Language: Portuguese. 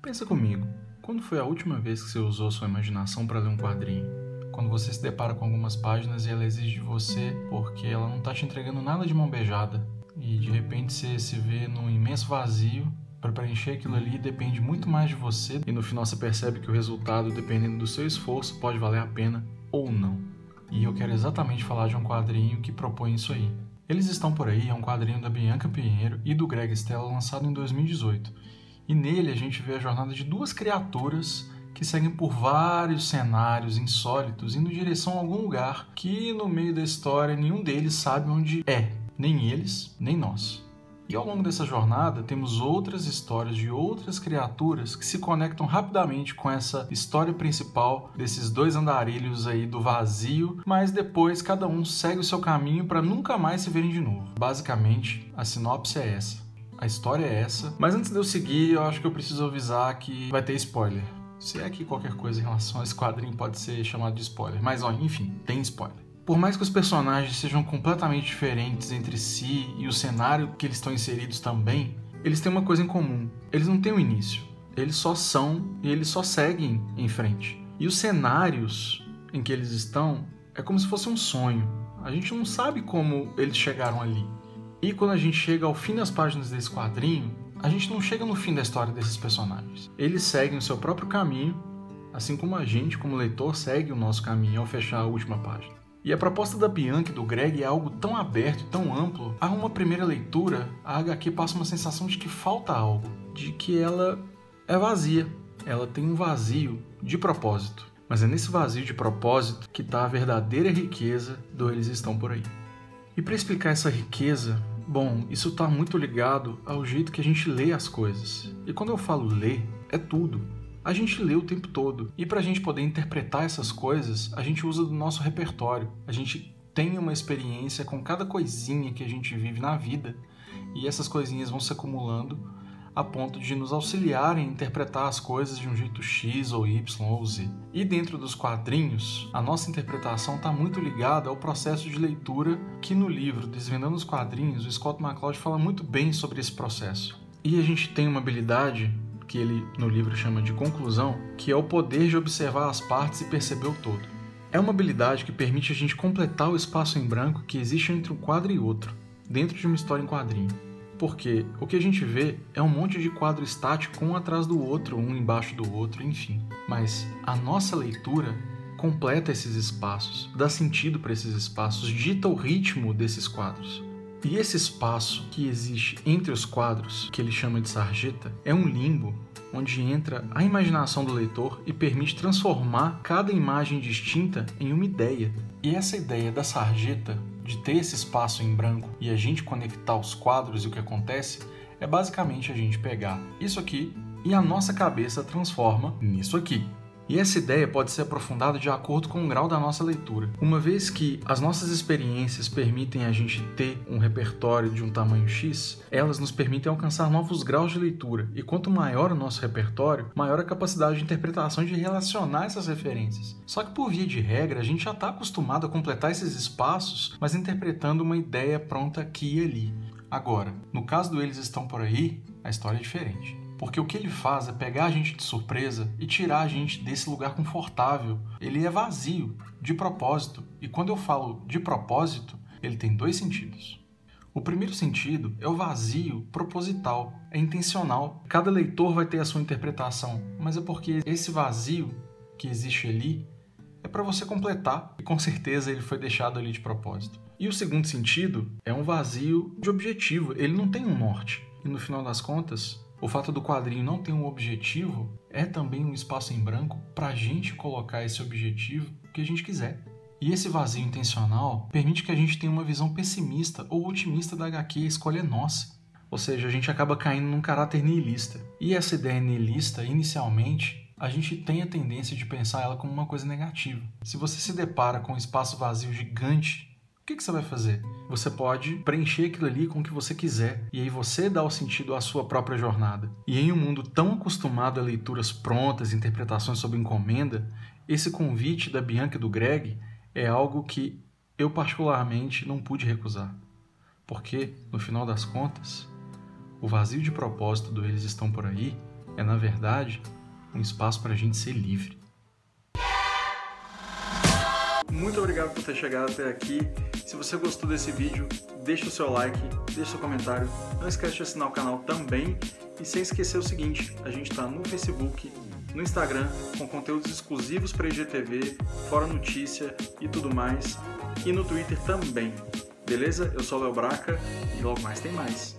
Pensa comigo, quando foi a última vez que você usou sua imaginação para ler um quadrinho? Quando você se depara com algumas páginas e ela exige de você porque ela não está te entregando nada de mão beijada e de repente você se vê num imenso vazio. Para preencher aquilo ali depende muito mais de você e no final você percebe que o resultado, dependendo do seu esforço, pode valer a pena ou não. E eu quero exatamente falar de um quadrinho que propõe isso aí. Eles Estão Por Aí é um quadrinho da Bianca Pinheiro e do Greg Stella lançado em 2018. E nele a gente vê a jornada de duas criaturas que seguem por vários cenários insólitos indo em direção a algum lugar que no meio da história nenhum deles sabe onde é, nem eles, nem nós. E ao longo dessa jornada temos outras histórias de outras criaturas que se conectam rapidamente com essa história principal desses dois andarilhos aí do vazio, mas depois cada um segue o seu caminho para nunca mais se verem de novo. Basicamente, a sinopse é essa. A história é essa, mas antes de eu seguir, eu acho que eu preciso avisar que vai ter spoiler. Se é que qualquer coisa em relação a esse quadrinho pode ser chamado de spoiler, mas enfim, tem spoiler. Por mais que os personagens sejam completamente diferentes entre si e o cenário que eles estão inseridos também, eles têm uma coisa em comum. Eles não têm um início. Eles só são e eles só seguem em frente. E os cenários em que eles estão é como se fosse um sonho. A gente não sabe como eles chegaram ali. E quando a gente chega ao fim das páginas desse quadrinho, a gente não chega no fim da história desses personagens. Eles seguem o seu próprio caminho, assim como a gente, como leitor, segue o nosso caminho ao fechar a última página. E a proposta da Bianca e do Greg é algo tão aberto e tão amplo. A uma primeira leitura, a HQ passa uma sensação de que falta algo, de que ela é vazia. Ela tem um vazio de propósito. Mas é nesse vazio de propósito que está a verdadeira riqueza do Eles Estão Por Aí. E para explicar essa riqueza, isso está muito ligado ao jeito que a gente lê as coisas. E quando eu falo ler, é tudo. A gente lê o tempo todo. E para a gente poder interpretar essas coisas, a gente usa do nosso repertório. A gente tem uma experiência com cada coisinha que a gente vive na vida. E essas coisinhas vão se acumulando a ponto de nos auxiliarem a interpretar as coisas de um jeito X ou Y ou Z. E dentro dos quadrinhos, a nossa interpretação está muito ligada ao processo de leitura que no livro Desvendando os Quadrinhos, o Scott McCloud fala muito bem sobre esse processo. E a gente tem uma habilidade que ele no livro chama de conclusão, que é o poder de observar as partes e perceber o todo. É uma habilidade que permite a gente completar o espaço em branco que existe entre um quadro e outro, dentro de uma história em quadrinho. Porque o que a gente vê é um monte de quadro estático um atrás do outro, um embaixo do outro, enfim. Mas a nossa leitura completa esses espaços, dá sentido para esses espaços, dita o ritmo desses quadros. E esse espaço que existe entre os quadros, que ele chama de sarjeta, é um limbo onde entra a imaginação do leitor e permite transformar cada imagem distinta em uma ideia. E essa ideia da sarjeta, de ter esse espaço em branco e a gente conectar os quadros e o que acontece, é basicamente a gente pegar isso aqui e a nossa cabeça transforma nisso aqui. E essa ideia pode ser aprofundada de acordo com o grau da nossa leitura. Uma vez que as nossas experiências permitem a gente ter um repertório de um tamanho X, elas nos permitem alcançar novos graus de leitura. E quanto maior o nosso repertório, maior a capacidade de interpretação e de relacionar essas referências. Só que por via de regra, a gente já está acostumado a completar esses espaços, mas interpretando uma ideia pronta aqui e ali. Agora, no caso do Eles Estão Por Aí, a história é diferente. Porque o que ele faz é pegar a gente de surpresa e tirar a gente desse lugar confortável. Ele é vazio, de propósito. E quando eu falo de propósito, ele tem dois sentidos. O primeiro sentido é o vazio proposital, é intencional. Cada leitor vai ter a sua interpretação, mas é porque esse vazio que existe ali é para você completar. E com certeza ele foi deixado ali de propósito. E o segundo sentido é um vazio de objetivo. Ele não tem um norte. E no final das contas, o fato do quadrinho não ter um objetivo é também um espaço em branco para a gente colocar esse objetivo que a gente quiser. E esse vazio intencional permite que a gente tenha uma visão pessimista ou otimista da HQ, a escolha é nossa. Ou seja, a gente acaba caindo num caráter nihilista. E essa ideia nihilista, inicialmente, a gente tem a tendência de pensar ela como uma coisa negativa. Se você se depara com um espaço vazio gigante, o que você vai fazer? Você pode preencher aquilo ali com o que você quiser, e aí você dá o sentido à sua própria jornada. E em um mundo tão acostumado a leituras prontas, interpretações sob encomenda, esse convite da Bianca e do Greg é algo que eu particularmente não pude recusar. Porque, no final das contas, o vazio de propósito do Eles Estão Por Aí é, na verdade, um espaço para a gente ser livre. Muito obrigado por ter chegado até aqui. Se você gostou desse vídeo, deixa o seu like, deixa o seu comentário. Não esquece de assinar o canal também. E sem esquecer o seguinte, a gente está no Facebook, no Instagram, com conteúdos exclusivos para IGTV, fora notícia e tudo mais. E no Twitter também. Beleza? Eu sou o Léo Braca e logo mais tem mais.